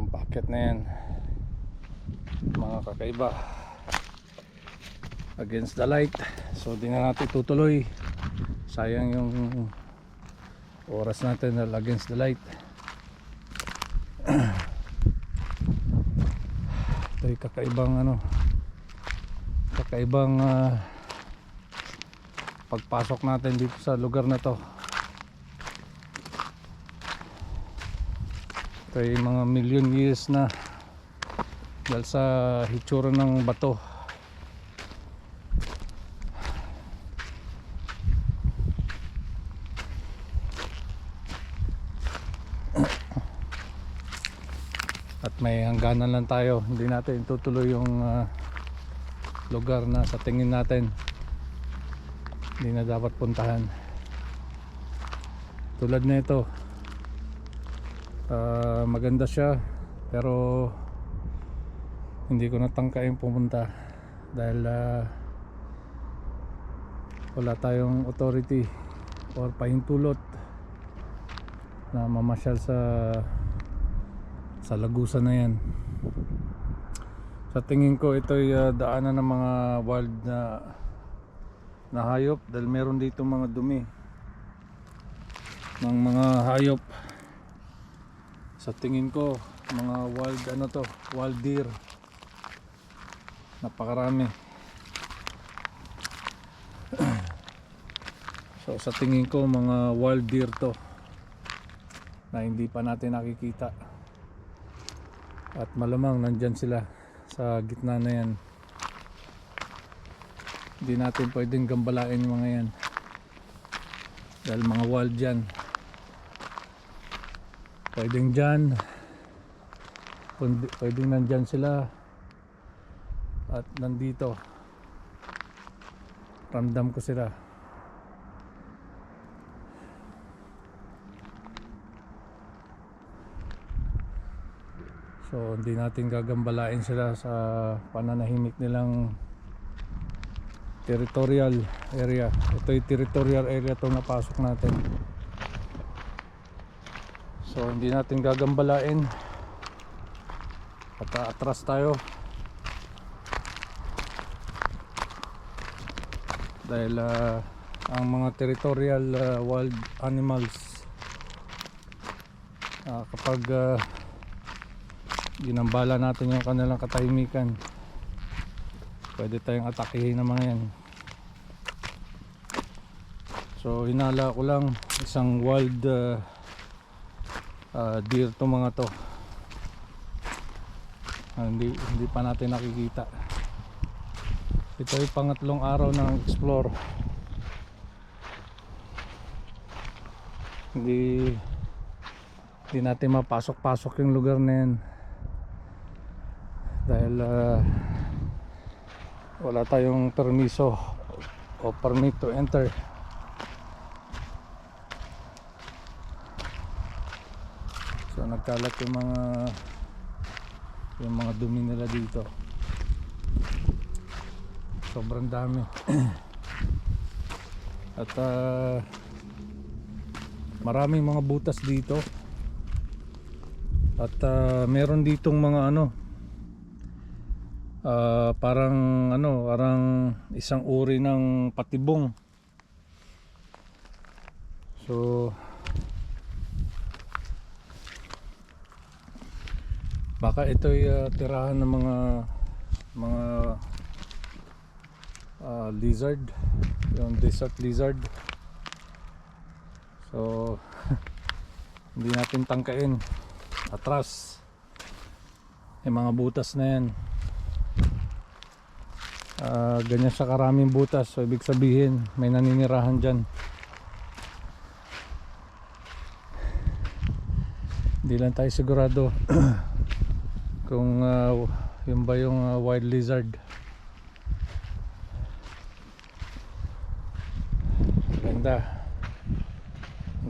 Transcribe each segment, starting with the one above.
paakyat na yan, mga kakaiba, against the light. So di na natin tutuloy, sayang yung oras natin na against the light. Ito yung kakaibang pagpasok natin dito sa lugar na to. Ito yung mga million years na, dahil sa hitsura ng bato. At may hangganan lang tayo, hindi natin tutuloy yung lugar na sa tingin natin hindi na dapat puntahan. Tulad na ito, maganda siya, pero hindi ko natangkain pumunta dahil wala tayong authority or pahintulot na mamasyal sa lagusan na yan. Sa tingin ko ito'y daanan ng mga wild na hayop, dahil meron dito mga dumi ng mga hayop. Sa tingin ko mga wild deer, napakarami. So sa tingin ko mga wild deer to na hindi pa natin nakikita, at malamang nandyan sila sa gitna na yan. Hindi natin pwedeng gambalain yung mga yan dahil mga wild yan. Pwedeng dyan, pwedeng nandyan sila at nandito. Ramdam ko sila. So hindi natin gagambalain sila sa pananahimik nilang territorial area. Ito yung territorial area itong napasok natin. So hindi natin gagambalain at atras tayo dahil ang mga territorial wild animals, kapag ginambala natin yung kanilang katahimikan, pwede tayong atakihin ng mga yan. So hinala ko lang isang wild deer to mga to. Hindi pa natin nakikita. Ito ay pangatlong araw ng explore. Hindi natin mapasok-pasok yung lugar na yan dahil wala tayong permiso o permit to enter. So nagkalat yung mga dumi nila dito. Sobrang dami. At maraming mga butas dito. At meron ditong mga parang isang uri ng patibong. So baka ito'y tirahan ng mga lizard, yung desert lizard. So hindi natin tangkain. Atras yung mga butas na yan. Ganyan sa karaming butas, so ibig sabihin may naninirahan dyan. Hindi lang tayo sigurado kung yun ba yung wild lizard.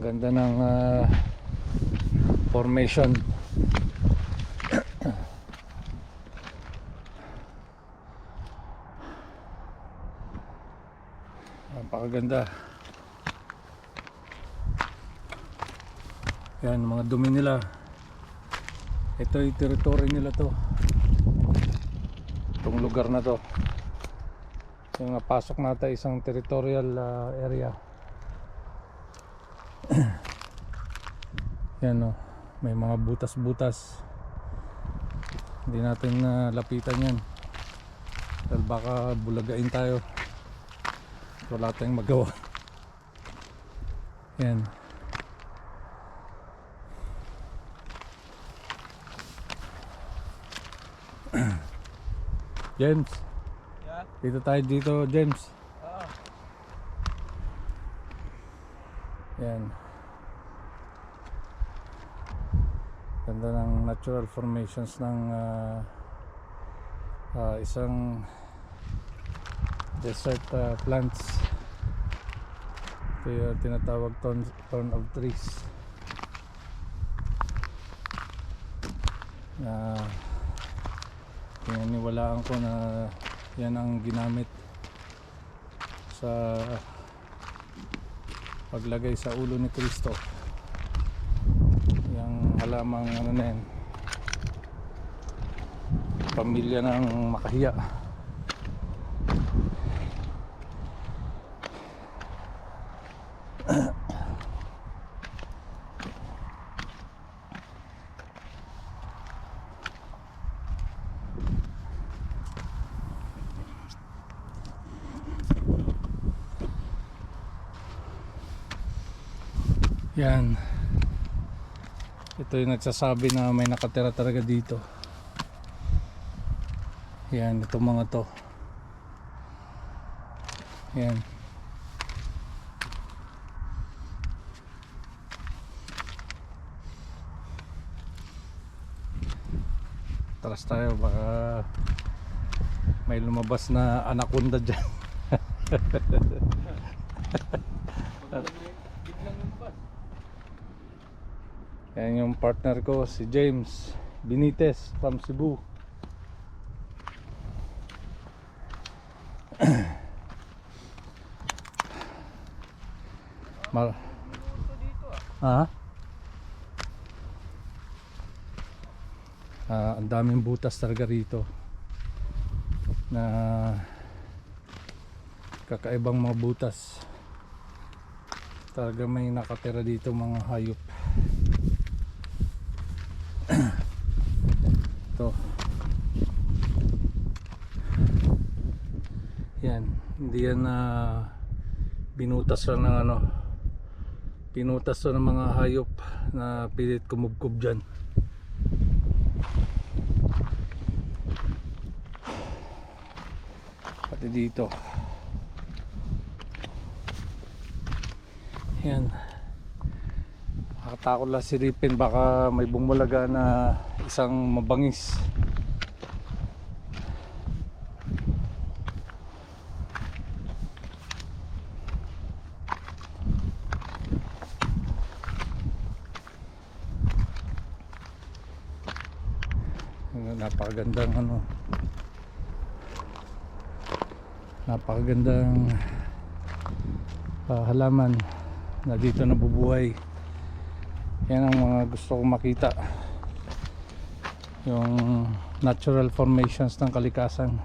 Ganda ng formation. Napakaganda. Yan, mga dumi nila. Ito yung territory nila to, itong lugar na to. Yung pasok natin isang territorial area. Yan o, may mga butas-butas. Hindi natin lapitan yan dahil baka bulagain tayo. Wala tayong magawa. Yan. James, Yeah? dito tayo dito, James. Oo. Yan. Ganda ng natural formations ng isang desert plants. Ito yung tinatawag thorn of trees. Pinaniwalaan ko na yan ang ginamit sa paglagay sa ulo ni Kristo. Yung halamang ano na yan, pamilya ng makahiya. Yan. Ito yung nagsasabi na may nakatira talaga dito. Yan, itong mga to. Yan. Taras tayo, baka may lumabas na anaconda dyan. Yan yung partner ko, si James Benitez from Cebu. Ang daming butas talaga rito na kakaibang mga butas. Talaga may nakatira dito mga hayop. Ito. Yan, hindi yan binutas lang ng ano, pinutas to ng mga hayop na pilit kumubkob dyan. Pati dito. Yan. Nakatakot lang silipin, baka may bumulaga na isang mabangis. Napakagandang ano, napakagandang halaman na dito nabubuhay. Yan ang mga gusto kong makita, yung natural formations ng kalikasan.